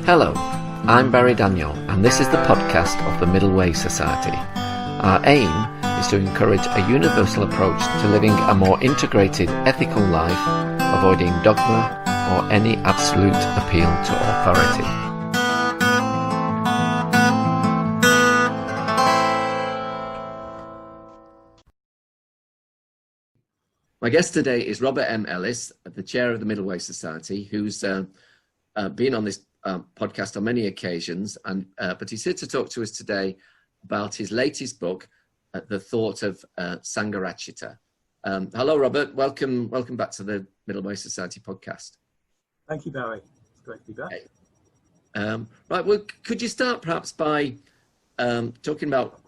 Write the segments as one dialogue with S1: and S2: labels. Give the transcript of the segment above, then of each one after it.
S1: Hello, I'm Barry Daniel, and this is the podcast of the Middle Way Society. Our aim is to encourage a universal approach to living a more integrated, ethical life, avoiding dogma or any absolute appeal to authority. My guest today is Robert M Ellis, the chair of the Middle Way Society, who's been on this podcast on many occasions, but he's here to talk to us today about his latest book, The Thought of Sangharakshita. Hello, Robert. Welcome back to the Middle Way Society podcast.
S2: Thank you, Barry. It's great to be back.
S1: Okay. Right. Well, could you start perhaps by talking about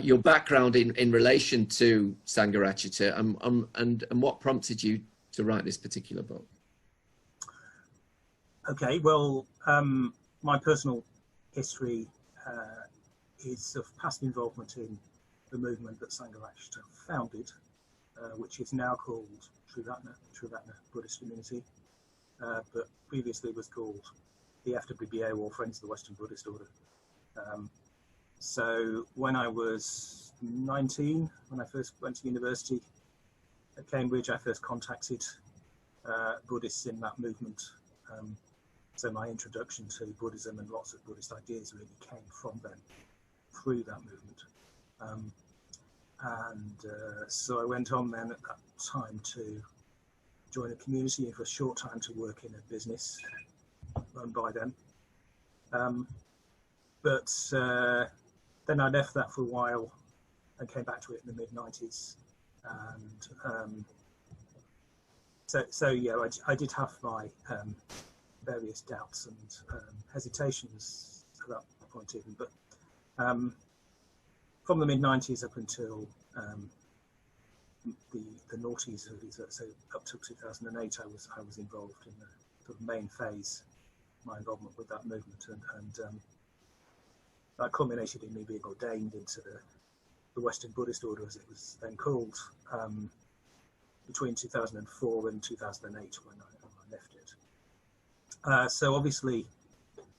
S1: your background in relation to Sangharakshita and what prompted you to write this particular book?
S2: Okay, well, my personal history is of past involvement in the movement that Sangharakshita founded, which is now called Triratna Buddhist Community, but previously was called the FWBO, or Friends of the Western Buddhist Order. So when I was 19, when I first went to university at Cambridge, I first contacted Buddhists in that movement. So my introduction to Buddhism and lots of Buddhist ideas really came from them, through that movement. So I went on then at that time to join a community and for a short time to work in a business run by them. But then I left that for a while and came back to it in the mid-90s. And so yeah, I did have my various doubts and hesitations at that point even, but from the mid-90s up until the noughties, so up to 2008, I was involved in the sort of main phase, my involvement with that movement, and that culminated in me being ordained into the Western Buddhist Order, as it was then called, between 2004 and 2008 when I left it. So obviously,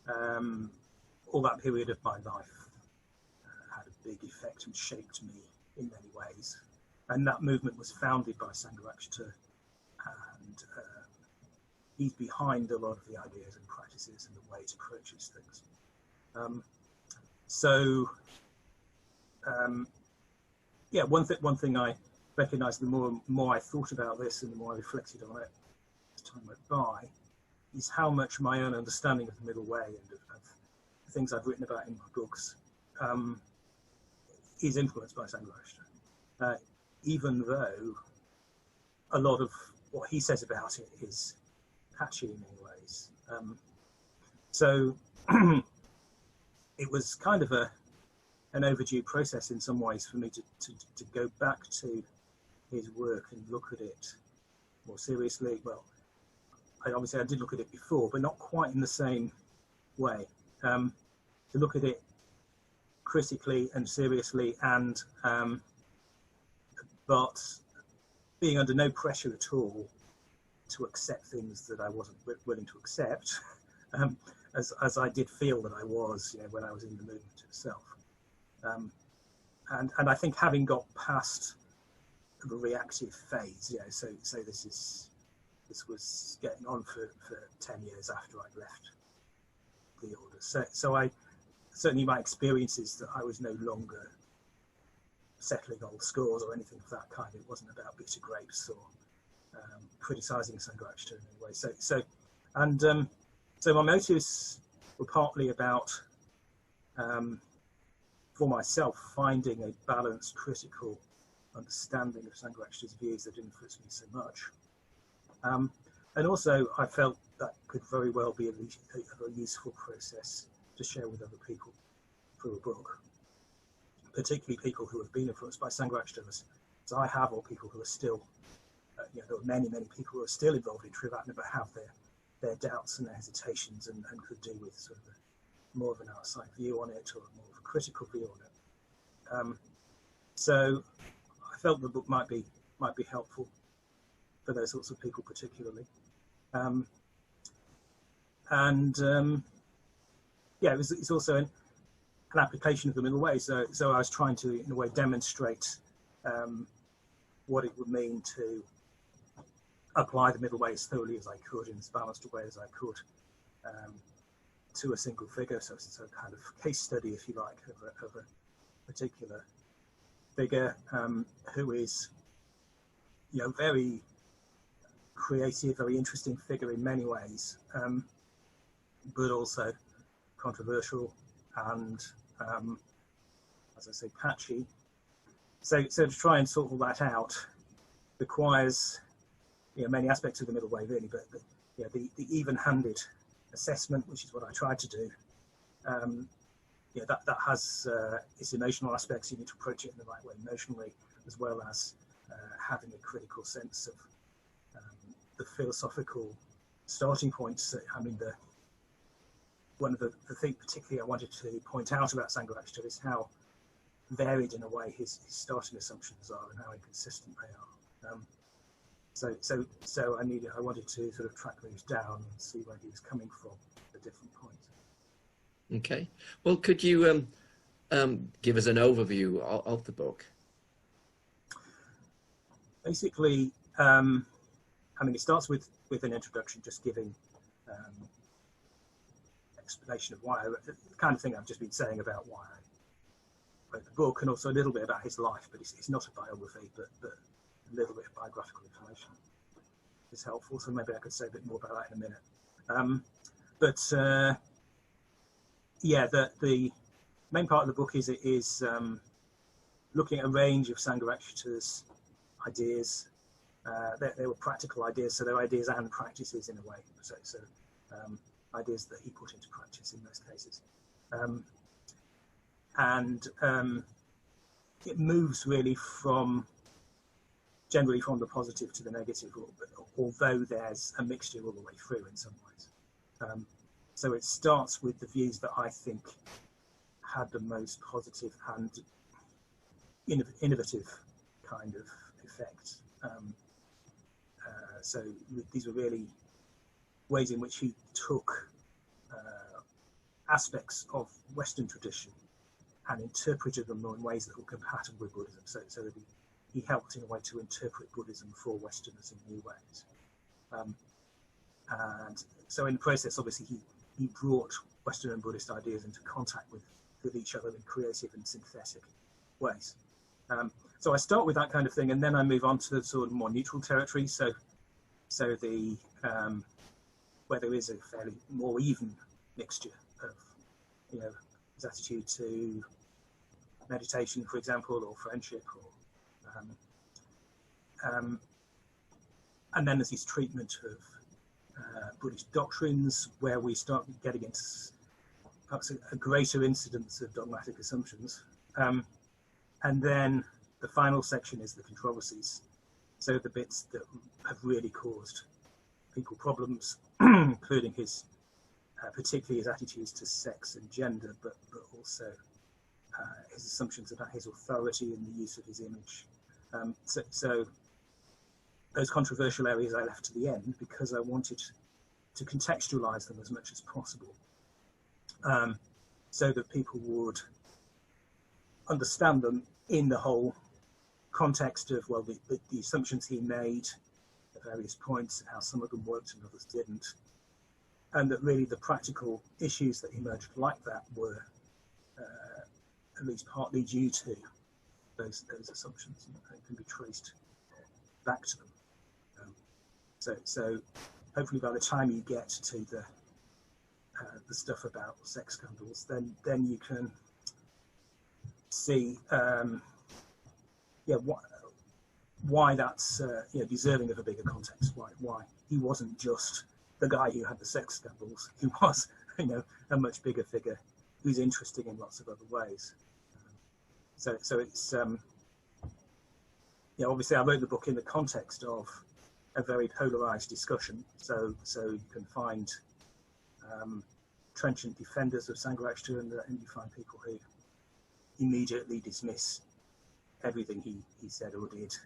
S2: all that period of my life had a big effect and shaped me in many ways. And that movement was founded by Sangharakshita, and he's behind a lot of the ideas and practices and the way it approaches things. Yeah, one thing I recognised, the more I thought about this and the more I reflected on it as time went by, is how much my own understanding of the Middle Way and of the things I've written about in my books is influenced by Sangharakshita, even though a lot of what he says about it is patchy in many ways. So it was kind of an overdue process in some ways for me to go back to his work and look at it more seriously. Well, I did look at it before, but not quite in the same way. To look at it critically and seriously, and but being under no pressure at all to accept things that I wasn't willing to accept, as I did feel that I was, when I was in the movement itself. And I think having got past the reactive phase, so this was getting on for 10 years after I'd left the order. So I certainly, my experience is that I was no longer settling old scores or anything of that kind. It wasn't about bitter grapes or criticising Sangharakshita in any way. So my motives were partly about, for myself, finding a balanced, critical understanding of Sangharakshita's views that influenced me so much. And also, I felt that could very well be a useful process to share with other people through a book, particularly people who have been influenced by Sangharakshita, as I have, or people who are still, there are many people who are still involved in Triratna but have their doubts and their hesitations and could do with sort of more of an outside view on it or more of a critical view on it. So I felt the book might be helpful for those sorts of people particularly. Yeah, it's also an application of the middle way. So I was trying to, in a way, demonstrate what it would mean to apply the middle way as thoroughly as I could, in as balanced a way as I could, to a single figure. So it's a kind of case study, if you like, of a particular figure who is, you know, very creative, very interesting figure in many ways, but also controversial and, as I say, patchy. So to try and sort all that out requires, you know, many aspects of the middle way, really, but you know, the even-handed assessment, which is what I tried to do. Yeah, that has its emotional aspects. You need to approach it in the right way emotionally, as well as having a critical sense of the philosophical starting points. I mean, one of the things particularly I wanted to point out about Sangharakshita is how varied in a way his starting assumptions are and how inconsistent they are. So I wanted to sort of track those down and see where he was coming from at different points.
S1: Okay. Well, could you give us an overview of the book?
S2: Basically, I mean, it starts with an introduction, just giving explanation of why, the kind of thing I've just been saying about why I wrote the book, and also a little bit about his life, but it's not a biography, but a little bit of biographical information is helpful. So maybe I could say a bit more about that in a minute. Yeah, the main part of the book is looking at a range of Sangharakshita's ideas. They were practical ideas, so they're ideas and practices in a way. So ideas that he put into practice in most cases. It moves really generally from the positive to the negative, although there's a mixture all the way through in some ways. So it starts with the views that I think had the most positive and innovative kind of effect. So these were really ways in which he took aspects of Western tradition and interpreted them in ways that were compatible with Buddhism. So that he helped in a way to interpret Buddhism for Westerners in new ways. And so in the process, obviously, he brought Western and Buddhist ideas into contact with each other in creative and synthetic ways. So I start with that kind of thing, and then I move on to the sort of more neutral territory. So the where there is a fairly more even mixture of, you know, his attitude to meditation, for example, or friendship, or and then there's his treatment of Buddhist doctrines, where we start getting into perhaps a greater incidence of dogmatic assumptions. And then the final section is the controversies. So the bits that have really caused people problems, including his, particularly his attitudes to sex and gender, but also his assumptions about his authority and the use of his image. So those controversial areas I left to the end because I wanted to contextualize them as much as possible, so that people would understand them in the whole context of, well, the assumptions he made at various points, how some of them worked and others didn't, and that really the practical issues that emerged like that were at least partly due to those assumptions, and can be traced back to them. So hopefully by the time you get to the stuff about sex scandals, then you can see why that's deserving of a bigger context. Why he wasn't just the guy who had the sex scandals. He was, a much bigger figure who's interesting in lots of other ways. So it's obviously I wrote the book in the context of a very polarized discussion. So you can find trenchant defenders of Sangharakshita, and you find people who immediately dismiss everything he said or did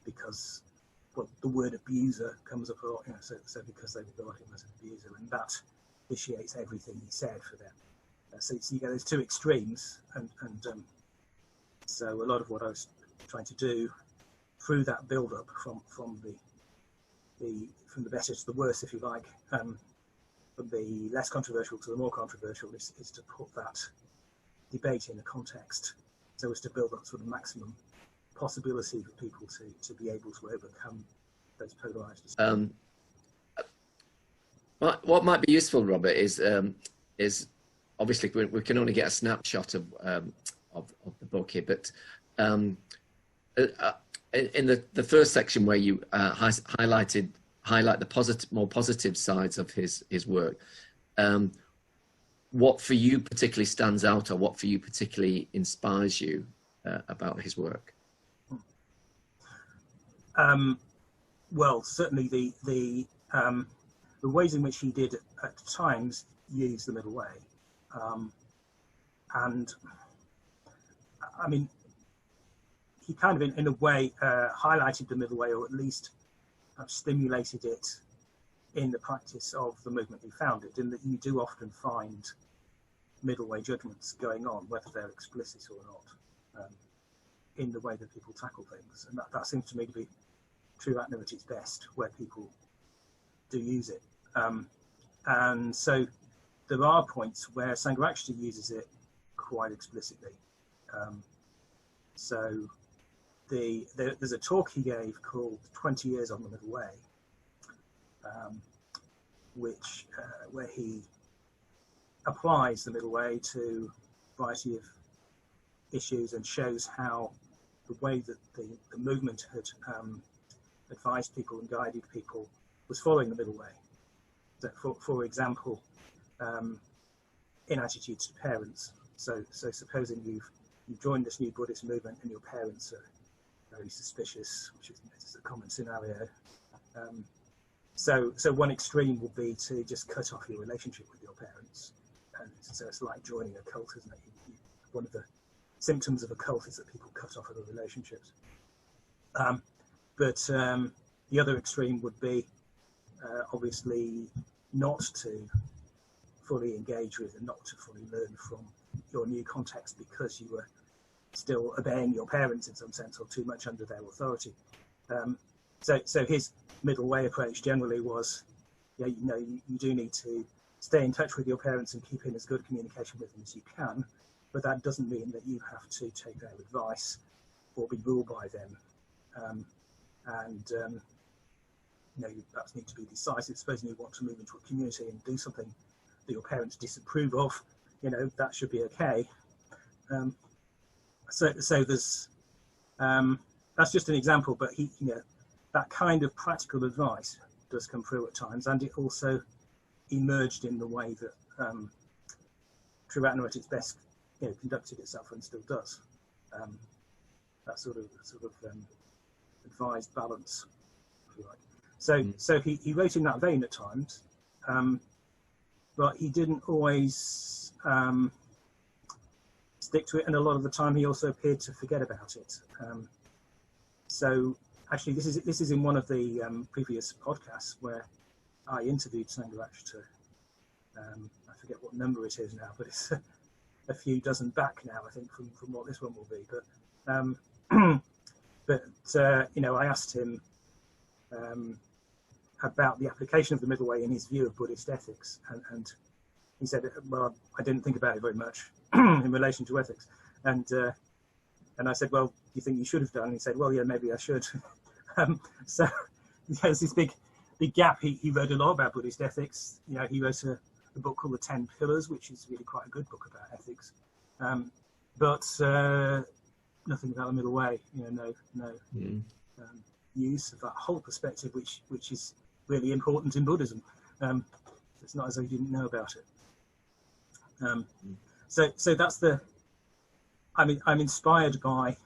S2: because the word abuser comes up a lot, so because they regard him as an abuser, and that vitiates everything he said for them. So you get those two extremes, and so a lot of what I was trying to do through that build-up from the better to the worse, if you like, from the less controversial to the more controversial, is to put that debate in a context, so as to build up sort of maximum possibility for people to be able to overcome those polarized.
S1: What might be useful, Robert, is obviously we can only get a snapshot of the book here, but in the first section where you highlight the more positive sides of his work, what for you particularly stands out, or what for you particularly inspires you about his work?
S2: Well, certainly the ways in which he did at times use the middle way, and I mean, he kind of in a way highlighted the middle way, or at least stimulated it in the practice of the movement he founded, in that you do often find middle way judgments going on, whether they're explicit or not, in the way that people tackle things, and that seems to me to be true at its best, where people do use it. And so there are points where Sangharakshita uses it quite explicitly. So there's a talk he gave called 20 Years on the Middle Way, where he applies the middle way to a variety of issues and shows how the way that the movement had advised people and guided people was following the middle way. So for example, in attitudes to parents. So supposing you've joined this new Buddhist movement and your parents are very suspicious, which is a common scenario. So one extreme would be to just cut off your relationship with your parents. And so it's like joining a cult, isn't it? One of the symptoms of a cult is that people cut off other relationships. But the other extreme would be obviously not to fully engage with and not to fully learn from your new context because you were still obeying your parents in some sense, or too much under their authority. So his middle way approach generally was, you do need to stay in touch with your parents and keep in as good communication with them as you can, but that doesn't mean that you have to take their advice or be ruled by them. You perhaps need to be decisive. Supposing you want to move into a community and do something that your parents disapprove of, that should be okay. So there's that's just an example, but that kind of practical advice does come through at times, and it also emerged in the way that True Atma at its best conducted itself and still does. That sort of advised balance, if you like. So he wrote in that vein at times, but he didn't always stick to it, and a lot of the time he also appeared to forget about it. So actually, this is in one of the previous podcasts where I interviewed Sangharakshita. I forget what number it is now, but it's a few dozen back now, I think, from what this one will be. But I asked him about the application of the middle way in his view of Buddhist ethics, and he said, well, I didn't think about it very much in relation to ethics, and I said, well, do you think you should have done? And he said, well, yeah, maybe I should. So there's this big gap. He wrote a lot about Buddhist ethics. He wrote a book called The 10 Pillars, which is really quite a good book about ethics, but nothing about the middle way. No use of that whole perspective, which is really important in Buddhism. It's not as though you didn't know about it. So that's I'm inspired by.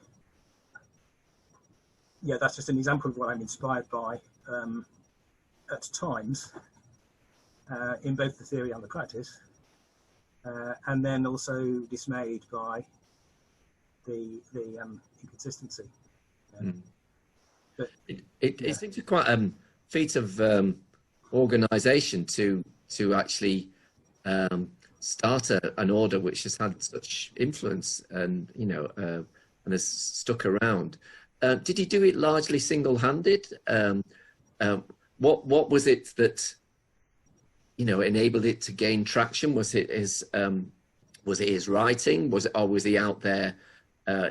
S2: Yeah, that's just an example of what I'm inspired by at times, in both the theory and the practice, and then also dismayed by the inconsistency. But,
S1: it seems to be quite a feat of organisation to actually start an order which has had such influence and and has stuck around. Did he do it largely single-handed? What was it that enabled it to gain traction? Was it his writing? Or was he out there?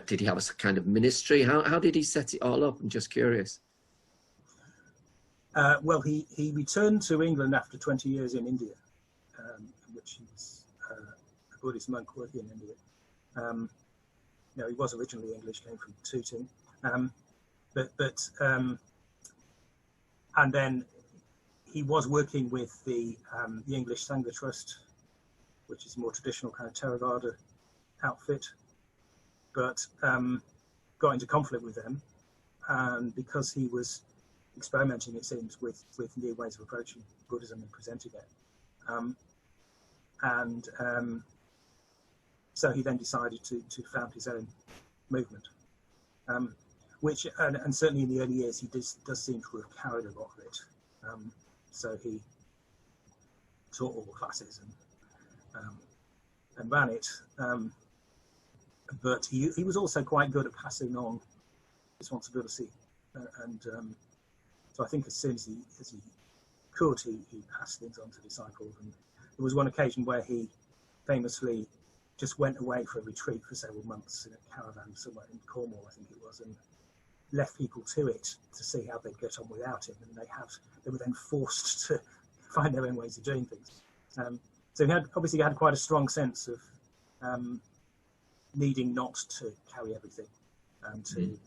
S1: Did he have a kind of ministry? How did he set it all up? I'm just curious.
S2: Well, he returned to England after 20 years in India, in which he was a Buddhist monk working in India. He was originally English, came from Tooting, and then he was working with the English Sangha Trust, which is a more traditional kind of Theravada outfit, but got into conflict with them, and because he was experimenting, it seems, with new ways of approaching Buddhism and presenting it. So he then decided to found his own movement, which, and certainly in the early years, he does seem to have carried a lot of it. So he taught all the classes and ran it. But he was also quite good at passing on responsibility. So I think as soon as he could, he passed things on to disciples. And there was one occasion where he famously just went away for a retreat for several months in a caravan somewhere in Cornwall, I think it was, and left people to it to see how they'd get on without him. And they were then forced to find their own ways of doing things. So he obviously had quite a strong sense of needing not to carry everything and to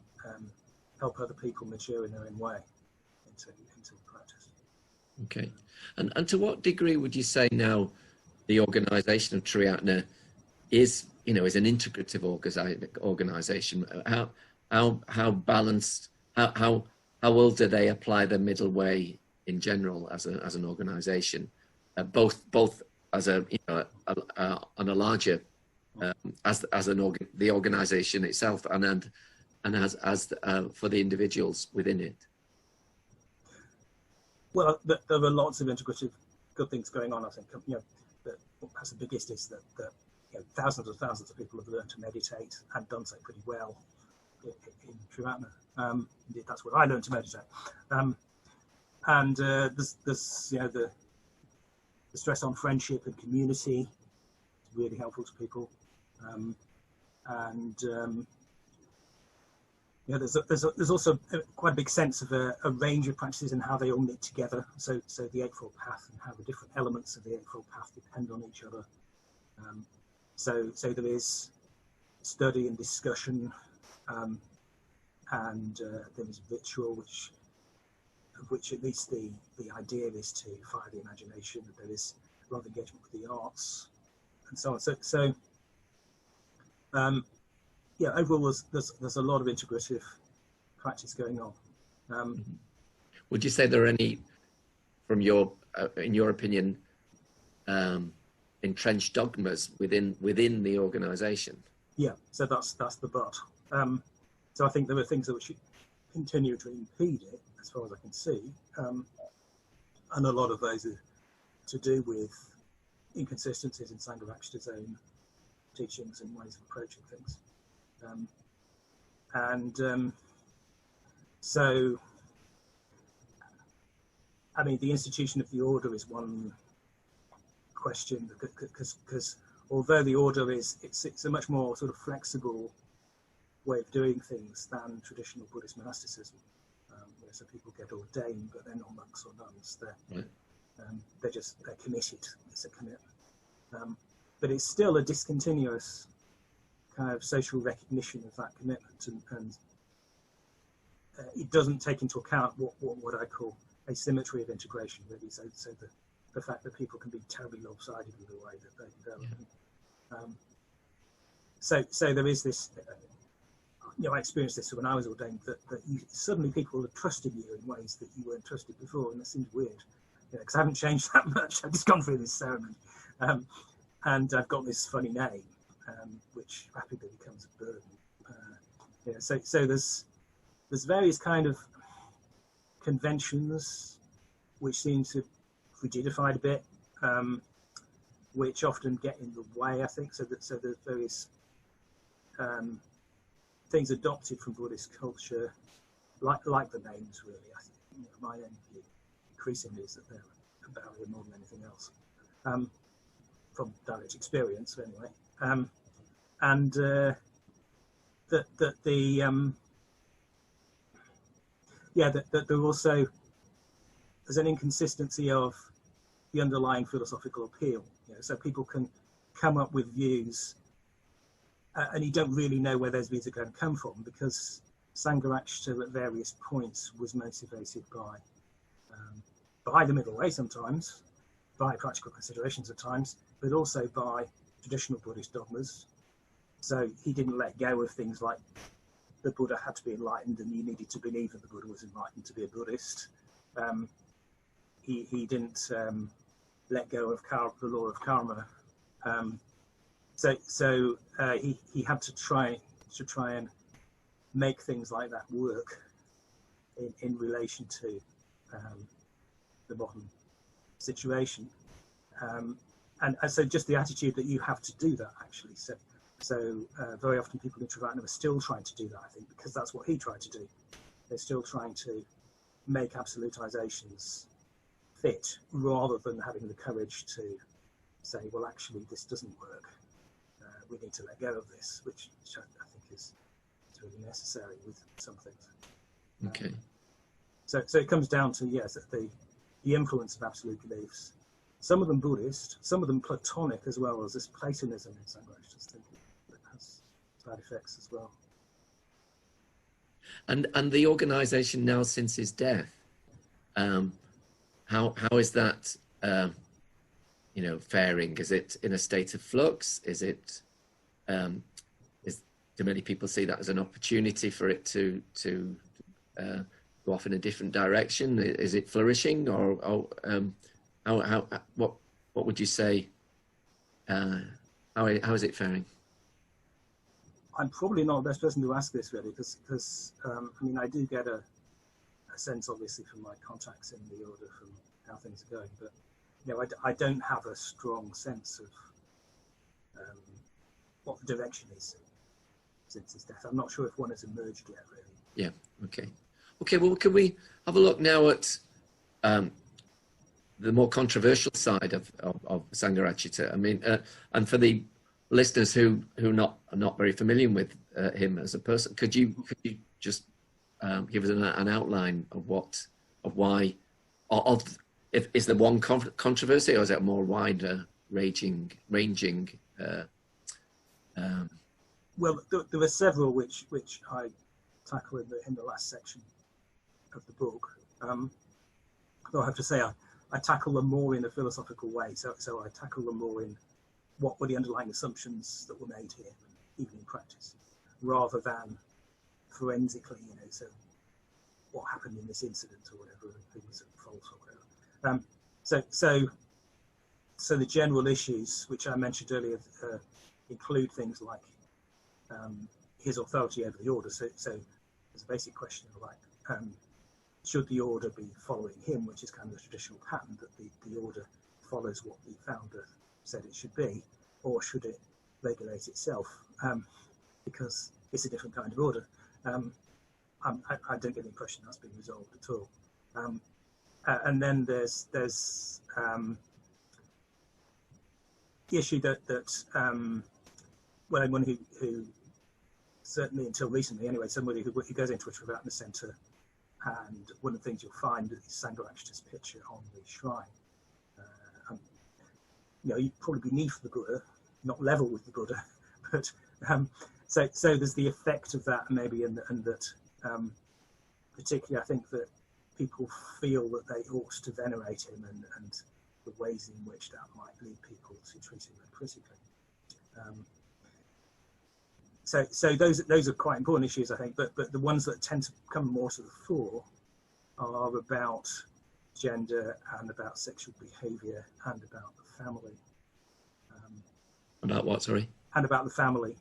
S2: help other people mature in their own way into practice.
S1: Okay. And to what degree would you say now the organisation of Triratna is an integrative organisation? How balanced, how well do they apply the middle way in general as an organisation, both as on a larger the organisation itself and as for the individuals within it?
S2: Well, there are lots of integrative good things going on. I think perhaps the biggest is that thousands and thousands of people have learned to meditate and done so pretty well in Triratna. Indeed, that's what I learned to meditate. And there's the stress on friendship and community is really helpful to people. There's also quite a big sense of a range of practices and how they all knit together. So the Eightfold Path and how the different elements of the Eightfold Path depend on each other. So there is study and discussion, and there is ritual, which at least the idea is to fire the imagination. That there is a lot of engagement with the arts and so on. So overall, there's a lot of integrative practice going on.
S1: Would you say there are any, from in your opinion, entrenched dogmas within the organisation? Yeah,
S2: so that's the but. So I think there are things that should continue to impede it, as far as I can see, and a lot of those are to do with inconsistencies in Sangharakshita's own teachings and ways of approaching things. So, I mean, the institution of the order is one question, because although the order it's a much more sort of flexible way of doing things than traditional Buddhist monasticism. So people get ordained, but they're not monks or nuns. They're committed. It's a commitment. But it's still a discontinuous kind of social recognition of that commitment, and it doesn't take into account what I call asymmetry of integration, really. So the fact that people can be terribly lopsided with the way that they develop. So there is this. I experienced this when I was ordained, that suddenly people are trusting you in ways that you weren't trusted before, and that seems weird. Because I haven't changed that much. I've just gone through this ceremony, and I've got this funny name, which rapidly becomes a burden. So there's various kind of conventions which seem to rigidified a bit, which often get in the way, I think. So there's various things adopted from Buddhist culture, like the names, really. I think, you know, my own view increasingly is that they're a barrier more than anything else, from direct experience, anyway. And that there also there's an inconsistency of the underlying philosophical appeal. You know, so people can come up with views, and you don't really know where those views are going to come from, because Sangharakshita at various points was motivated by the middle way sometimes, by practical considerations at times, but also by traditional Buddhist dogmas. So he didn't let go of things like the Buddha had to be enlightened and you needed to believe that the Buddha was enlightened to be a Buddhist. He didn't let go of the law of karma. So he had to try and make things like that work in relation to the modern situation. And so just the attitude that you have to do that, actually. So very often people in Travatna are still trying to do that, I think, because that's what he tried to do. They're still trying to make absolutizations fit, rather than having the courage to say, well, actually, this doesn't work. We need to let go of this, which I think is really necessary with some things.
S1: Okay.
S2: So it comes down to, yes, the influence of absolute beliefs. Some of them Buddhist, some of them Platonic, as well as this Platonism in Sangharakshita's thinking that has side effects as well.
S1: And the organisation now since his death, how is that faring? Is it in a state of flux? Is it do many people see that as an opportunity for it to go off in a different direction? Is it flourishing, or what would you say? How is it faring?
S2: I'm probably not the best person to ask this, really, because I mean, I do get a sense, obviously, from my contacts in the order, from how things are going, but you know, I don't have a strong sense of what the direction is since his death. I'm not sure if one has emerged yet, really.
S1: Yeah. Okay. Well, can we have a look now at the more controversial side of Sangharakshita? I mean, and for the listeners who are not very familiar with him as a person, could you just give us an outline of why is there one controversy, or is it a more wider ranging?
S2: Well, there were several which I tackle in the last section of the book. Though I have to say I tackle them more in a philosophical way. So I tackle them more in what were the underlying assumptions that were made here, even in practice, rather than forensically, you know, so what happened in this incident or whatever, and was false or whatever. So the general issues which I mentioned earlier include things like his authority over the order. So there's a basic question of like, should the order be following him, which is kind of the traditional pattern that the order follows what the founder said it should be, or should it regulate itself, because it's a different kind of order. I don't get the impression that's been resolved at all. And then there's the issue that well, anyone who certainly until recently anyway, somebody who goes into a Travatna centre, and one of the things you'll find is Sangharakshita's picture on the shrine. You know, you'd probably beneath the Buddha, not level with the Buddha, but so there's the effect of that maybe, and that particularly I think that people feel that they ought to venerate him, and the ways in which that might lead people to treat him critically. So those are quite important issues, I think, but the ones that tend to come more to the fore are about gender and about sexual behaviour and about the family.
S1: About what, sorry?
S2: And about the family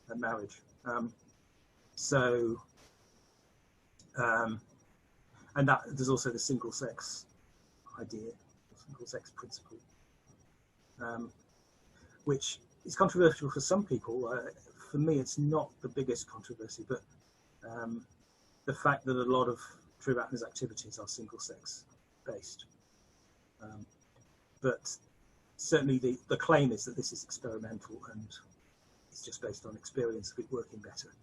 S2: and marriage. and that there's also the single sex idea, single sex principle, which is controversial for some people. For me, it's not the biggest controversy, but the fact that a lot of true partners activities are single sex based. But certainly the claim is that this is experimental and it's just based on experience of it working better.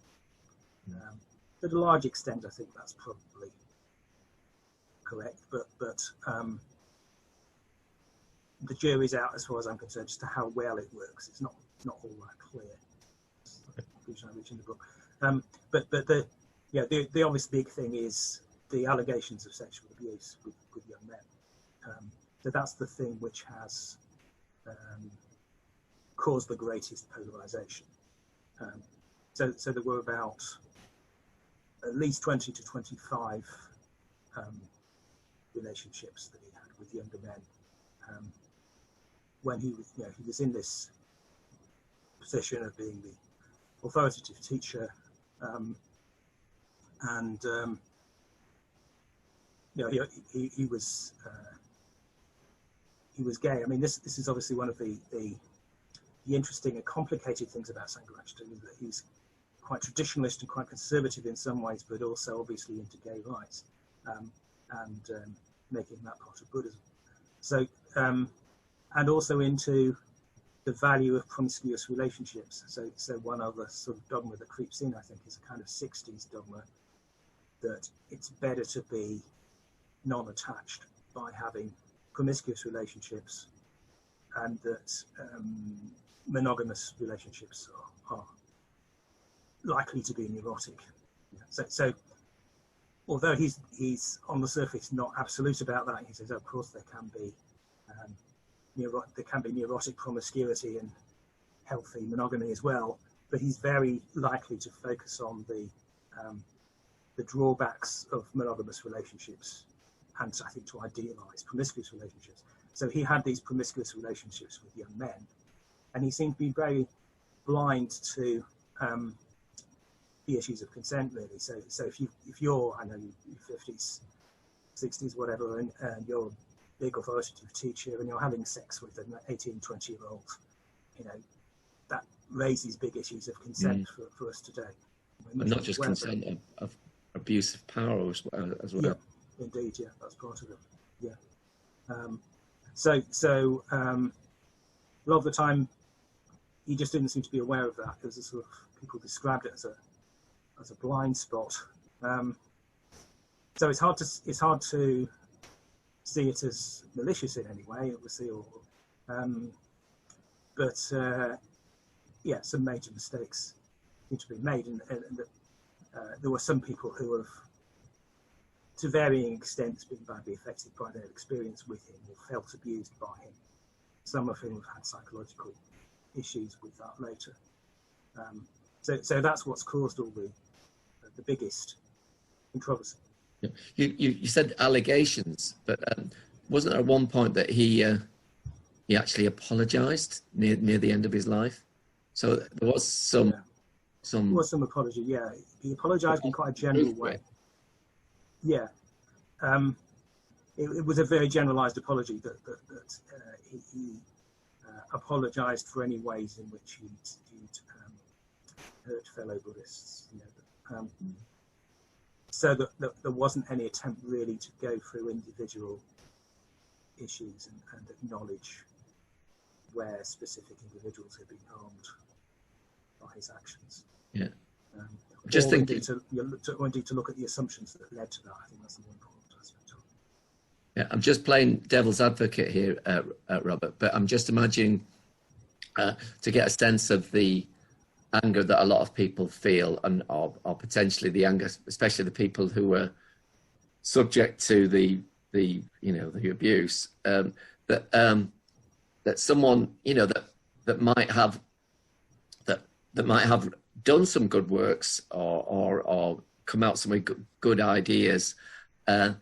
S2: To a large extent, I think that's probably correct, but the jury's out as far as I'm concerned as to how well it works. It's not all that clear. Conclusion I reach in the book. But the obvious big thing is the allegations of sexual abuse with young men. So that's the thing which has caused the greatest polarization. So there were about at least 20 to 25 relationships that he had with younger men when he was in this position of being the authoritative teacher, and he was gay. I mean, this is obviously one of the interesting and complicated things about Sangharakshita, is that he's quite traditionalist and quite conservative in some ways, but also obviously into gay rights, and making that part of Buddhism. So, and also into the value of promiscuous relationships. So one other sort of dogma that creeps in, I think, is a kind of 60s dogma that it's better to be non-attached by having promiscuous relationships, and that monogamous relationships are likely to be neurotic. So although he's on the surface not absolute about that, he says, of course there can be neurotic promiscuity and healthy monogamy as well, but he's very likely to focus on the drawbacks of monogamous relationships, and I think to idealize promiscuous relationships. So he had these promiscuous relationships with young men, and he seemed to be very blind to the issues of consent, really. So if you're, I know, you're 50s, 60s, whatever, and you're a big authoritative teacher and you're having sex with an 18, 20-year-old, that raises big issues of consent for us today.
S1: And not just consent, of abuse of power as well.
S2: Yeah, indeed, yeah, that's part of it. Yeah. So a lot of the time, he just didn't seem to be aware of that. There's a sort of, people described it as a blind spot. So it's hard to see it as malicious in any way, obviously, but some major mistakes need to be made, and there were some people who have, to varying extents, been badly affected by their experience with him or felt abused by him. Some of whom have had psychological issues with that later. So that's what's caused all the biggest controversy.
S1: Yeah. You said allegations, but wasn't there at one point that he actually apologized near the end of his life? So there was some. There was some
S2: apology. Yeah, he apologized in quite a general way. Yeah, it was a very generalized apology that he apologized for any ways in which he'd hurt fellow Buddhists. So that there wasn't any attempt really to go through individual issues and acknowledge where specific individuals had been harmed by his actions.
S1: Yeah. Just thinking,
S2: indeed to look at the assumptions that led to that. I think that's the more important aspect of it.
S1: Yeah, I'm just playing devil's advocate here, Robert, but I'm just imagining to get a sense of the anger that a lot of people feel, and or potentially the anger, especially the people who were subject to the abuse, that someone that might have done some good works or come out some good ideas, that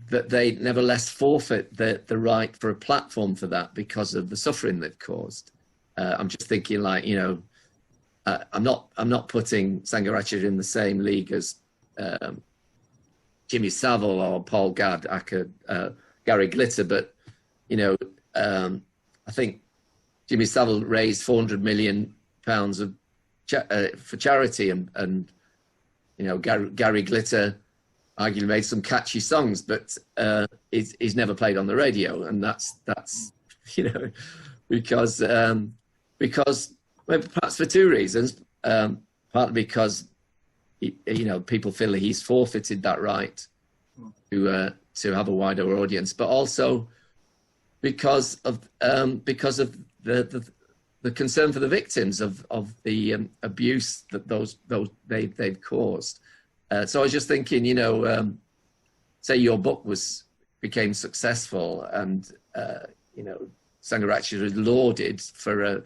S1: they nevertheless forfeit the right for a platform for that because of the suffering they've caused. I'm just thinking, like, I'm not putting Sangharakshita in the same league as Jimmy Savile or Paul Gadd, Gary Glitter, but I think Jimmy Savile raised £400 million of for charity, and Gary Glitter arguably made some catchy songs, but he's never played on the radio, and that's because maybe perhaps for two reasons. Partly because people feel that he's forfeited that right to have a wider audience, but also because of the concern for the victims of the abuse that they've caused. So I was just thinking, say your book became successful, and Sangharakshita is lauded for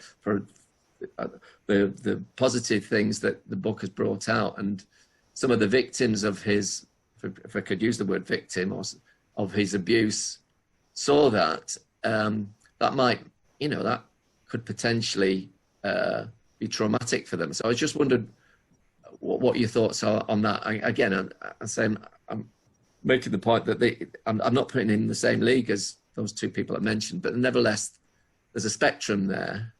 S1: the positive things that the book has brought out, and some of the victims of his, if I could use the word victim, or of his abuse, saw that. That might, that could potentially be traumatic for them. So I just wondered what your thoughts are on that. I'm making the point that I'm not putting in the same league as those two people I mentioned, but nevertheless, there's a spectrum there.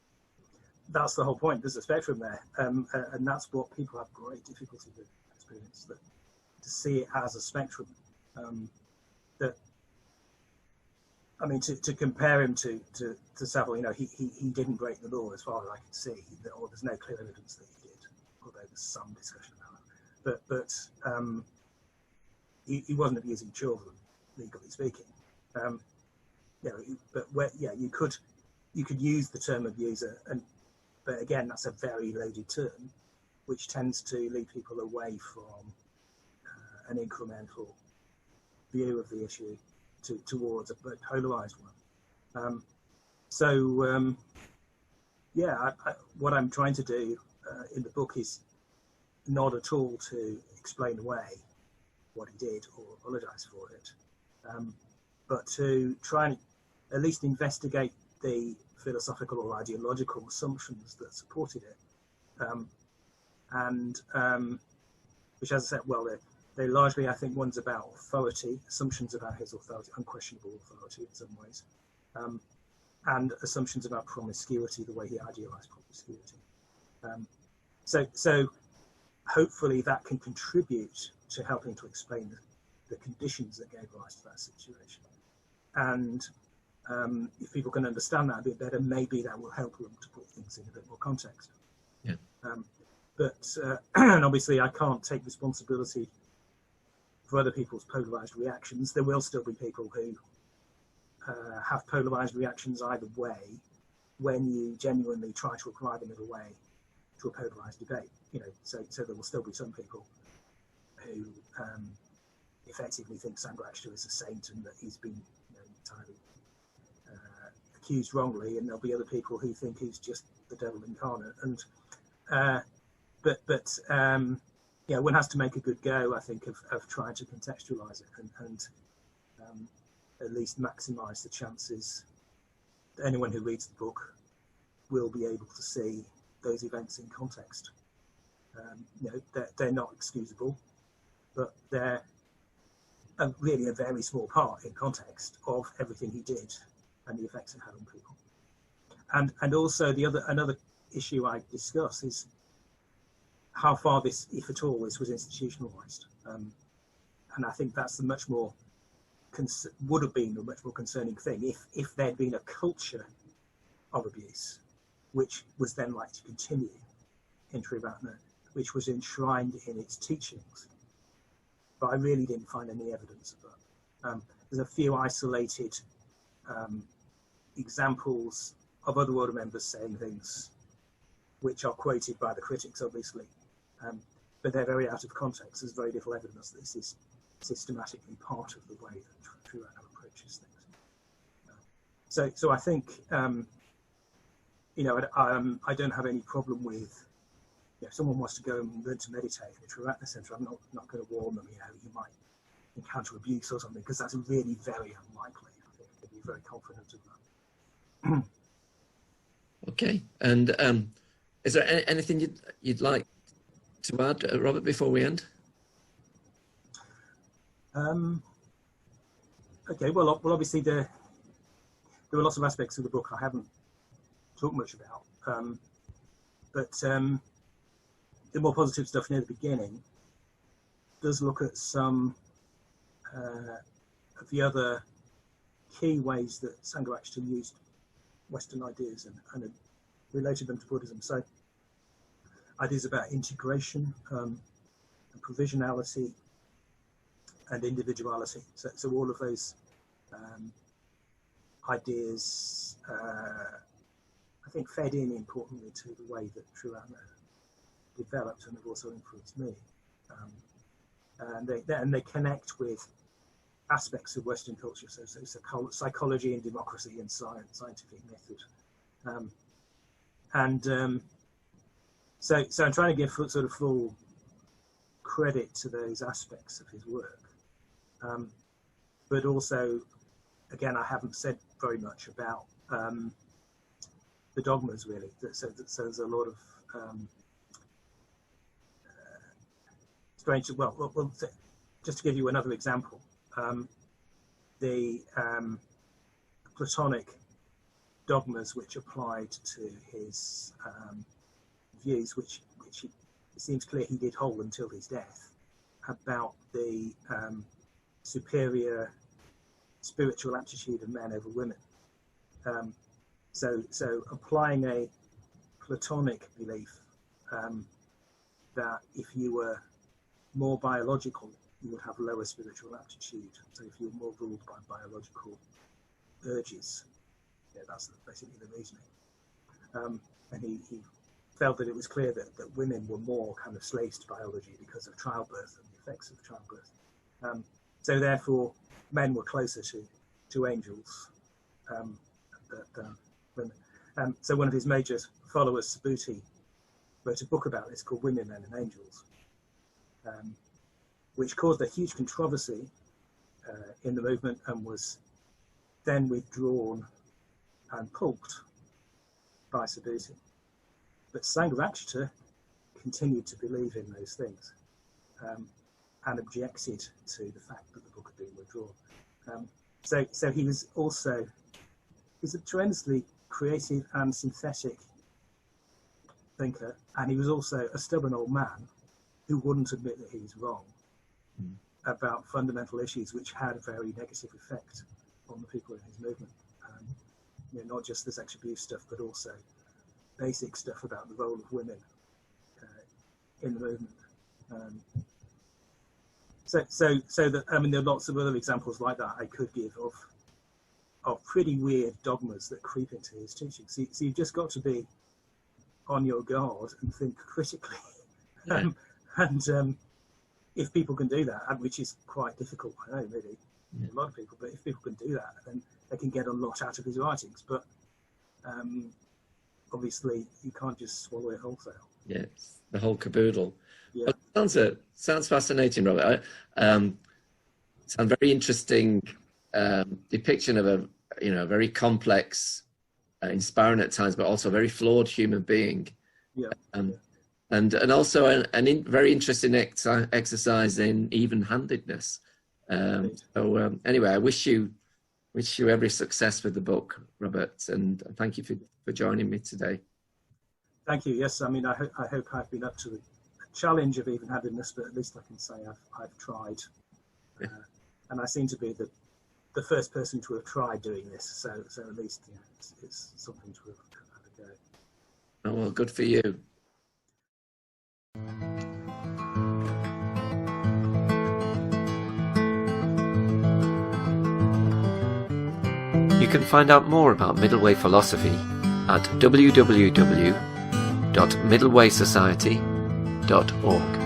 S2: That's the whole point. There's a spectrum there, and that's what people have great difficulty with experience, that to see it as a spectrum. To compare him to Savile, he didn't break the law as far as I can see, or there's no clear evidence that he did, although there's some discussion about that. But he wasn't abusing children, legally speaking. You could use the term abuser, but again, that's a very loaded term, which tends to lead people away from an incremental view of the issue towards a polarized one. What I'm trying to do in the book is not at all to explain away what he did or apologize for it, but to try and at least investigate the philosophical or ideological assumptions that supported it, which, as I said, they largely, I think, one's about authority, assumptions about his authority, unquestionable authority in some ways, and assumptions about promiscuity, the way he idealized promiscuity. So hopefully that can contribute to helping to explain the conditions that gave rise to that situation. And if people can understand that a bit better, maybe that will help them to put things in a bit more context.
S1: Yeah.
S2: And obviously I can't take responsibility for other people's polarized reactions. There will still be people who have polarized reactions either way when you genuinely try to apply the middle way to a polarized debate. So there will still be some people who effectively think Sangharakshita is a saint and that he's been entirely accused wrongly, and there'll be other people who think he's just the devil incarnate. And one has to make a good go, I think, of trying to contextualize it and at least maximize the chances that anyone who reads the book will be able to see those events in context. They're not excusable, but they're really a very small part in context of everything he did and the effects it had on people. And also another issue I discuss is how far this, if at all, this was institutionalized. And I think that's would have been a much more concerning thing if there'd been a culture of abuse, which was then like to continue in Triratna, which was enshrined in its teachings. But I really didn't find any evidence of that. There's a few isolated examples of other order members saying things which are quoted by the critics, obviously, but they're very out of context. There's very little evidence that this is systematically part of the way that Triratna approaches things. So I think, I don't have any problem with, if someone wants to go and learn to meditate in a Triratna center, I'm not going to warn them, you might encounter abuse or something, because that's really very unlikely. I think they'd be very confident of that.
S1: Okay, and is there anything you'd like to add, Robert, before we end?
S2: Okay, well, obviously there were lots of aspects of the book I haven't talked much about, but the more positive stuff near the beginning does look at some of the other key ways that Sangharakshita used Western ideas and related them to Buddhism. So ideas about integration, and provisionality, and individuality. So all of those ideas, I think, fed in importantly to the way that Triratna developed and have also influenced me. And they connect with aspects of Western culture, so psychology and democracy and scientific method. So I'm trying to give sort of full credit to those aspects of his work. But also, again, I haven't said very much about the dogmas, really. So there's a lot of strange. Well, just to give you another example, the Platonic dogmas which applied to his views, which it seems clear he did hold until his death, about the superior spiritual aptitude of men over women. So applying a Platonic belief that if you were more biological, you would have lower spiritual aptitude. So if you're more ruled by biological urges, that's basically the reasoning. And he felt that it was clear that women were more kind of slaves to biology because of childbirth and the effects of childbirth. So therefore, men were closer to angels than women. So one of his major followers, Subhuti, wrote a book about this called Women, Men and Angels, which caused a huge controversy in the movement and was then withdrawn and pulped by Subhuti. But Sangharakshita continued to believe in those things and objected to the fact that the book had been withdrawn. So he was also, he's a tremendously creative and synthetic thinker, and he was also a stubborn old man who wouldn't admit that he was wrong about fundamental issues which had a very negative effect on the people in his movement. Not just the sex abuse stuff, but also basic stuff about the role of women in the movement. So that, I mean, there are lots of other examples like that I could give of pretty weird dogmas that creep into his teaching. So you've just got to be on your guard and think critically.
S1: Yeah.
S2: And if people can do that, which is quite difficult, I know, really, a lot of people, but if people can do that, then they can get a lot out of his writings. But obviously, you can't just swallow it wholesale. Yeah,
S1: it's the whole caboodle.
S2: Yeah.
S1: Well, sounds fascinating, Robert. It's a very interesting depiction of a very complex, inspiring at times, but also very flawed human being.
S2: Yeah.
S1: And also very interesting exercise in even-handedness. So anyway, I wish you every success with the book, Robert, and thank you for joining me today.
S2: Thank you. Yes, I mean, I hope I've been up to the challenge of even-handedness, but at least I can say I've tried, and I seem to be the first person to have tried doing this. So at least it's something to have a go.
S1: Oh, well, good for you. You can find out more about Middle Way philosophy at www.middlewaysociety.org.